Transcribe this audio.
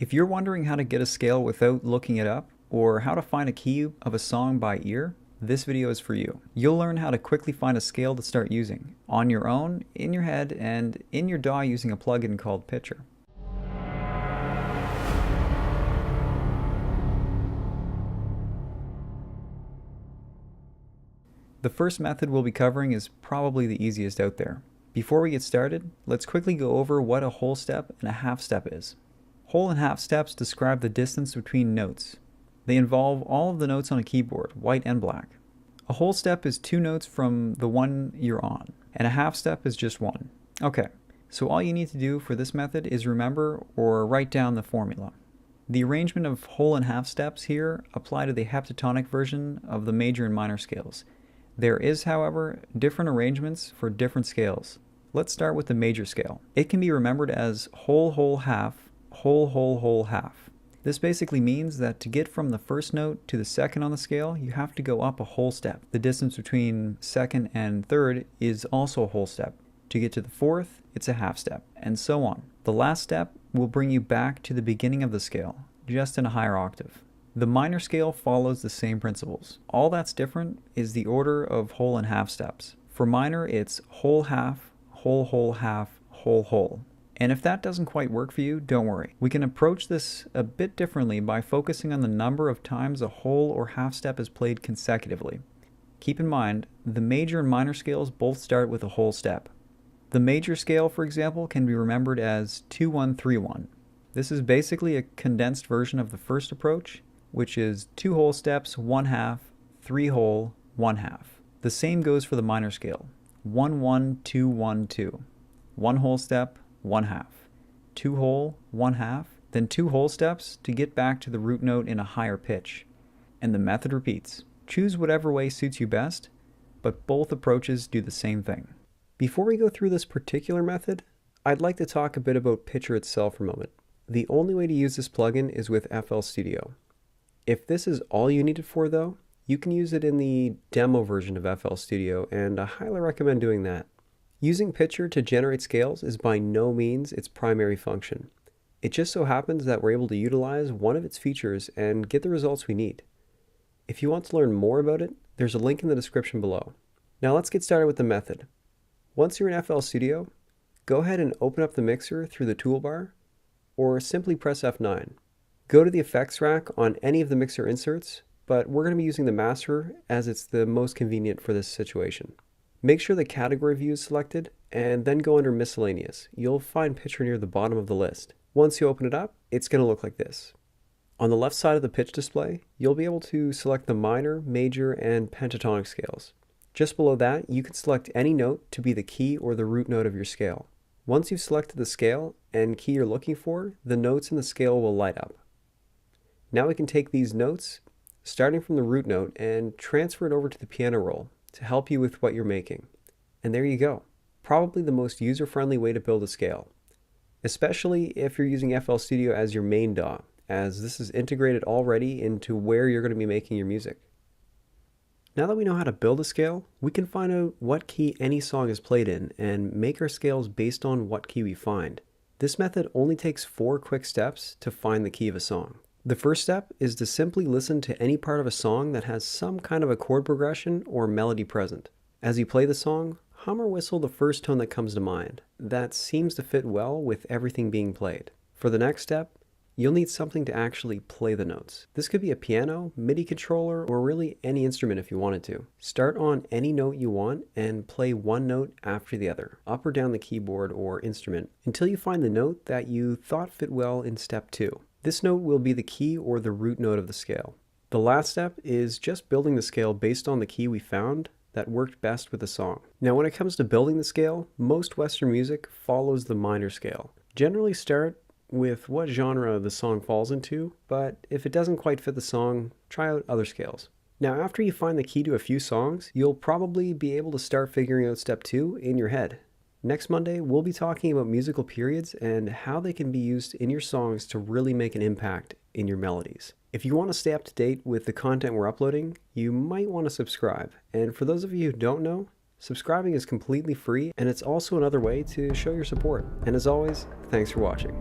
If you're wondering how to get a scale without looking it up, or how to find a key of a song by ear, this video is for you. You'll learn how to quickly find a scale to start using, on your own, in your head, and in your DAW using a plugin called Pitcher. The first method we'll be covering is probably the easiest out there. Before we get started, let's quickly go over what a whole step and a half step is. Whole and half steps describe the distance between notes. They involve all of the notes on a keyboard, white and black. A whole step is 2 notes from the one you're on, and a half step is just 1. Okay, so all you need to do for this method is remember or write down the formula. The arrangement of whole and half steps here apply to the heptatonic version of the major and minor scales. There is, however, different arrangements for different scales. Let's start with the major scale. It can be remembered as whole, whole, half, whole, whole, whole, half. This basically means that to get from the first note to the second on the scale, you have to go up a whole step. The distance between second and third is also a whole step. To get to the fourth, it's a half step, and so on. The last step will bring you back to the beginning of the scale, just in a higher octave. The minor scale follows the same principles. All that's different is the order of whole and half steps. For minor, it's whole, half, whole, whole, half, whole, whole. And if that doesn't quite work for you, don't worry. We can approach this a bit differently by focusing on the number of times a whole or half step is played consecutively. Keep in mind, the major and minor scales both start with a whole step. The major scale, for example, can be remembered as 2-1-3-1. This is basically a condensed version of the first approach, which is 2 whole steps, 1 half, 3 whole, 1 half. The same goes for the minor scale, 1-1-2-1-2. 1 whole step, 1 half. 2 whole, 1 half, then 2 whole steps to get back to the root note in a higher pitch. And the method repeats. Choose whatever way suits you best, but both approaches do the same thing. Before we go through this particular method, I'd like to talk a bit about Pitcher itself for a moment. The only way to use this plugin is with FL Studio. If this is all you need it for though, you can use it in the demo version of FL Studio, and I highly recommend doing that. Using Pitcher to generate scales is by no means its primary function. It just so happens that we're able to utilize one of its features and get the results we need. If you want to learn more about it, there's a link in the description below. Now let's get started with the method. Once you're in FL Studio, go ahead and open up the mixer through the toolbar, or simply press F9. Go to the effects rack on any of the mixer inserts, but we're going to be using the master as it's the most convenient for this situation. Make sure the category view is selected, and then go under miscellaneous. You'll find Pitcher near the bottom of the list. Once you open it up, it's going to look like this. On the left side of the pitch display, you'll be able to select the minor, major, and pentatonic scales. Just below that, you can select any note to be the key or the root note of your scale. Once you've selected the scale and key you're looking for, the notes in the scale will light up. Now we can take these notes, starting from the root note, and transfer it over to the piano roll to help you with what you're making. And there you go. Probably the most user-friendly way to build a scale, especially if you're using FL Studio as your main DAW, as this is integrated already into where you're going to be making your music. Now that we know how to build a scale, we can find out what key any song is played in and make our scales based on what key we find. This method only takes 4 quick steps to find the key of a song. The first step is to simply listen to any part of a song that has some kind of a chord progression or melody present. As you play the song, hum or whistle the first tone that comes to mind. That seems to fit well with everything being played. For the next step, you'll need something to actually play the notes. This could be a piano, MIDI controller, or really any instrument if you wanted to. Start on any note you want and play one note after the other, up or down the keyboard or instrument, until you find the note that you thought fit well in step 2. This note will be the key or the root note of the scale. The last step is just building the scale based on the key we found that worked best with the song. Now when it comes to building the scale, most Western music follows the minor scale. Generally start with what genre the song falls into, but if it doesn't quite fit the song, try out other scales. Now after you find the key to a few songs, you'll probably be able to start figuring out step 2 in your head. Next Monday, we'll be talking about musical periods and how they can be used in your songs to really make an impact in your melodies. If you want to stay up to date with the content we're uploading, you might want to subscribe. And for those of you who don't know, subscribing is completely free, and it's also another way to show your support. And as always, thanks for watching.